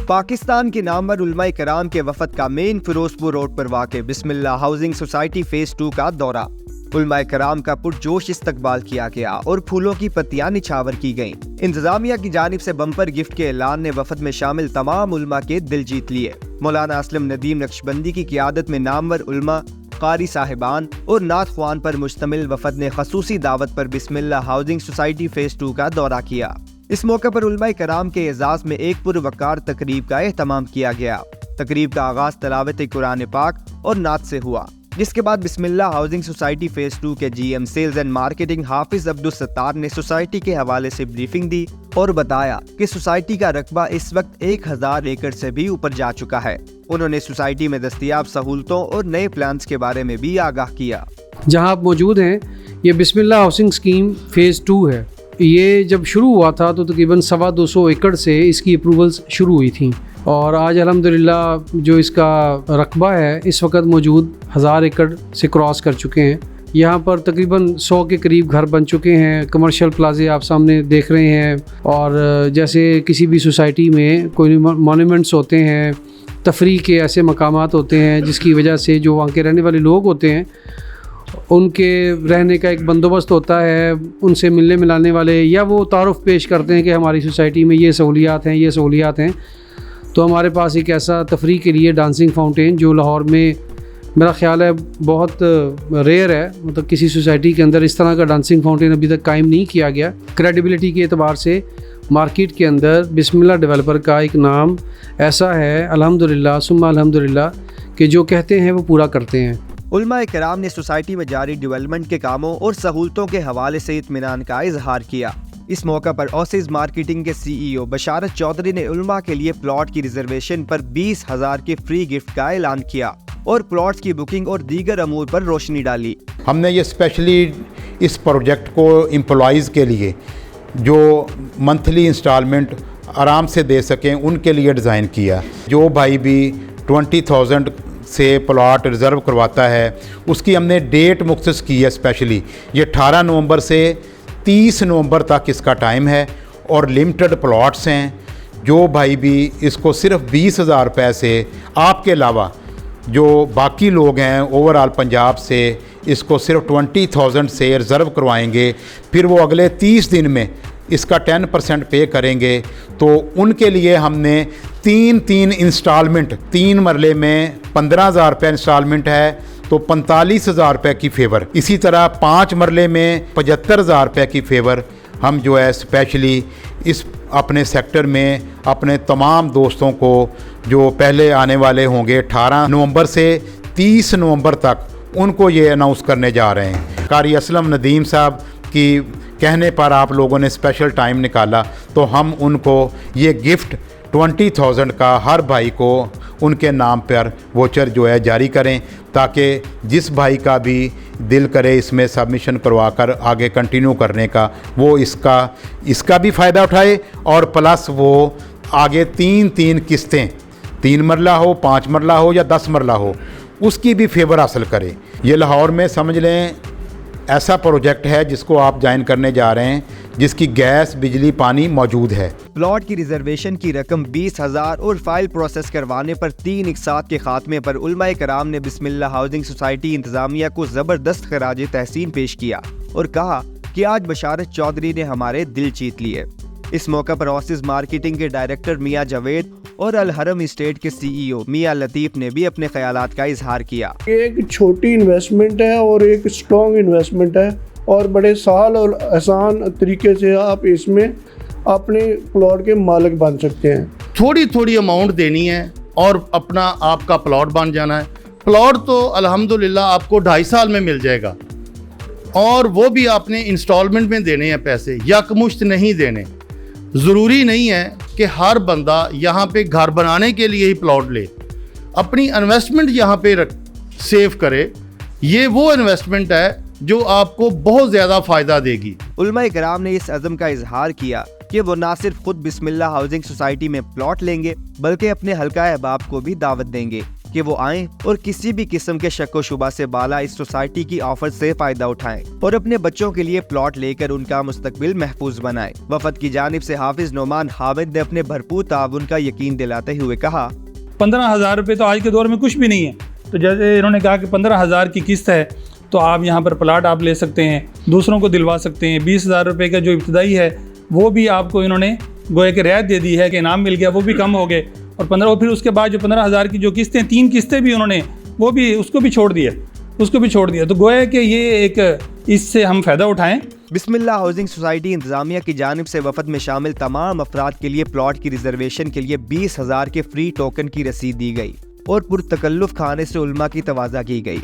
पाकिस्तान के नामवर उलमाए कराम के वफद का मेन फिरोजपुर रोड पर वाक़े बिस्मिल्लाह हाउसिंग सोसाइटी फेज 2 का दौरा। उलमाए कराम का पुरजोश इस्तकबाल किया गया और फूलों की पत्तियां निछावर की गईं। इंतजामिया की जानिब से बम्पर गिफ्ट के ऐलान ने वफद में शामिल तमाम उलमा के दिल जीत लिए। मौलाना असलम नदीम नक्शबंदी की क़ियादत में नामवर उलमा, कारी साहिबान और नात ख्वान पर मुश्तमिल वफद ने खसूसी दावत पर बिस्मिल्लाह हाउसिंग सोसाइटी फेज 2 का दौरा किया। इस मौके पर उलमाए कराम के एजाज में एक पुरवकार तकरीब का एहतमाम किया गया। तकरीब का आगाज तलावत कुरान पाक और नात से हुआ, जिसके बाद बिस्मिल्लाह हाउसिंग सोसाइटी फेज 2 के GM सेल्स एंड मार्केटिंग हाफिज अब्दुल सत्तार ने सोसाइटी के हवाले से ब्रीफिंग दी और बताया कि सोसाइटी का रकबा इस वक्त 1000 एकड़ से भी ऊपर जा चुका है। उन्होंने सोसाइटी में दस्तयाब सहूलतों और नए प्लान्स के बारे में भी आगाह किया। जहां आप मौजूद हैं, ये बिस्मिल्लाह हाउसिंग स्कीम फेज़ 2 है। ये जब शुरू हुआ था तो तकरीबन 250 एकड़ से इसकी अप्रूवल्स शुरू हुई थी और आज अल्हम्दुलिल्लाह जो इसका रकबा है इस वक्त मौजूद 1000 एकड़ से क्रॉस कर चुके हैं। यहाँ पर तकरीबन 100 के करीब घर बन चुके हैं। कमर्शियल प्लाजे आप सामने देख रहे हैं और जैसे किसी भी सोसाइटी में कोई मॉन्यूमेंट्स होते हैं, तफरीह के ऐसे मकामात होते हैं जिसकी वजह से जो वहाँ के रहने वाले लोग होते हैं उनके रहने का एक बंदोबस्त होता है, उनसे मिलने मिलाने वाले या वो तारुफ़ पेश करते हैं कि हमारी सोसाइटी में ये सहूलियात हैं, ये सहूलियात हैं। तो हमारे पास एक ऐसा तफरीह के लिए डांसिंग फाउंटेन जो लाहौर में मेरा ख़्याल है बहुत रेयर है, मतलब किसी सोसाइटी के अंदर इस तरह का डांसिंग फाउंटेन अभी तक कायम नहीं किया गया। क्रेडिबिलिटी के एतबार से मार्केट के अंदर बिस्मिल्लाह डेवलपर का एक नाम ऐसा है अल्हम्दुलिल्लाह सुम्मा अल्हम्दुलिल्लाह कि जो कहते हैं वो पूरा करते हैं। उलमाए कराम ने सोसाइटी में जारी डेवलपमेंट के कामों और सहूलतों के हवाले से इत्मीनान का इजहार किया। इस मौका पर ओसिस मार्केटिंग के CEO बशारत चौधरी ने उलमा के लिए प्लॉट की रिजर्वेशन पर 20,000 के फ्री गिफ्ट का ऐलान किया और प्लॉट्स की बुकिंग और दीगर अमूर पर रोशनी डाली। हमने ये स्पेशली इस प्रोजेक्ट को एम्प्लॉइज़ के लिए जो मंथली इंस्टॉलमेंट आराम से दे सकें उनके लिए डिज़ाइन किया। जो भाई भी 20,000 से प्लॉट रिज़र्व करवाता है उसकी हमने डेट मुख्तस की है स्पेशली। ये 18 नवंबर से 30 नवंबर तक इसका टाइम है और लिमिटेड प्लॉट्स हैं। जो भाई भी इसको सिर्फ 20,000 रुपये से, आपके अलावा जो बाकी लोग हैं ओवरऑल पंजाब से, इसको सिर्फ 20,000 से रिज़र्व करवाएंगे, फिर वो अगले 30 दिन में इसका 10% पे करेंगे। तो उनके लिए हमने 3 इंस्टॉलमेंट, 3 मरले में 15,000 रुपये इंस्टॉलमेंट है तो 45,000 रुपये की फ़ेवर, इसी तरह 5 मरले में 75,000 रुपये की फ़ेवर हम जो है स्पेशली इस अपने सेक्टर में अपने तमाम दोस्तों को जो पहले आने वाले होंगे 18 नवंबर से 30 नवंबर तक, उनको ये अनाउंस करने जा रहे हैं। कारी असलम नदीम साहब की कहने पर आप लोगों ने स्पेशल टाइम निकाला तो हम उनको ये गिफ्ट 20,000 का हर भाई को उनके नाम पर वोचर जो है जारी करें, ताकि जिस भाई का भी दिल करे इसमें सबमिशन करवा कर आगे कंटिन्यू करने का, वो इसका भी फ़ायदा उठाए और प्लस वो आगे 3 किस्तें, 3 मरला हो, 5 मरला हो या 10 मरला हो, उसकी भी फेवर हासिल करे। ये लाहौर में समझ लें ऐसा प्रोजेक्ट है जिसको आप ज्वाइन करने जा रहे हैं, जिसकी गैस, बिजली, पानी मौजूद है। प्लॉट की रिजर्वेशन की रकम 20,000 और फाइल प्रोसेस करवाने पर 3 इकसात के खात्मे पर उलमाए कराम ने बिस्मिल्लाह हाउसिंग सोसाइटी इंतजामिया को जबरदस्त खराज तहसीन पेश किया और कहा कि आज बशारत चौधरी ने हमारे दिल जीत लिए। इस मौका पर ओसिस मार्केटिंग के डायरेक्टर मियां जावेद और अल हरम इस्टेट के CEO मियां लतीफ़ ने भी अपने ख्यालात का इजहार किया। एक छोटी इन्वेस्टमेंट है और एक स्ट्रॉन्ग इन्वेस्टमेंट है और बड़े सहल और आसान तरीके से आप इसमें अपने प्लॉट के मालिक बन सकते हैं। थोड़ी अमाउंट देनी है और अपना आपका प्लॉट बन जाना है। प्लॉट तो अल्हम्दुलिल्लाह आपको 2.5 साल में मिल जाएगा और वो भी आपने इंस्टॉलमेंट में देने हैं पैसे, यकमुश्त नहीं देने। ज़रूरी नहीं है कि हर बंदा यहाँ पे घर बनाने के लिए ही प्लॉट ले, अपनी इन्वेस्टमेंट यहाँ पे सेव करे। ये वो इन्वेस्टमेंट है जो आपको बहुत ज़्यादा फ़ायदा देगी। उलमाए कराम ने इस अज़म का इजहार किया कि वो ना सिर्फ खुद बिस्मिल्लाह हाउसिंग सोसाइटी में प्लॉट लेंगे बल्कि अपने हल्का अहबाब को भी दावत देंगे कि वो आएं और किसी भी किस्म के शक व शुबा से बाला इस सोसाइटी की ऑफर से फायदा उठाएं और अपने बच्चों के लिए प्लॉट लेकर उनका मुस्तकबिल महफूज बनाएं। वफद की जानिब से हाफिज नोमान हामिद ने अपने भरपूर ताउन का यकीन दिलाते हुए कहा, 15,000 रुपये तो आज के दौर में कुछ भी नहीं है। तो जैसे इन्होंने कहा कि 15,000 की किस्त है तो आप यहाँ पर प्लाट आप ले सकते हैं, दूसरों को दिलवा सकते हैं। 20,000 रुपये का जो इब्तदाई है वो भी आपको इन्होंने गोया कि रियायत दे दी है कि इनाम मिल गया, वो भी कम हो गए। और 15 और फिर उसके बाद जो 15,000 की जो किस्तें 3 किस्तें भी उन्होंने वो भी उसको भी छोड़ दिया। तो गोया कि ये एक इससे हम फ़ायदा उठाएँ। बिस्मिल्लाह हाउसिंग सोसाइटी इंतजामिया की जानिब से वफद में शामिल तमाम अफराद के लिए प्लॉट की रिजर्वेशन के लिए 20,000 के फ्री टोकन की रसीद दी गई और पुरतकल्लुफ खाने से उल्मा की तवाज़ा की गई।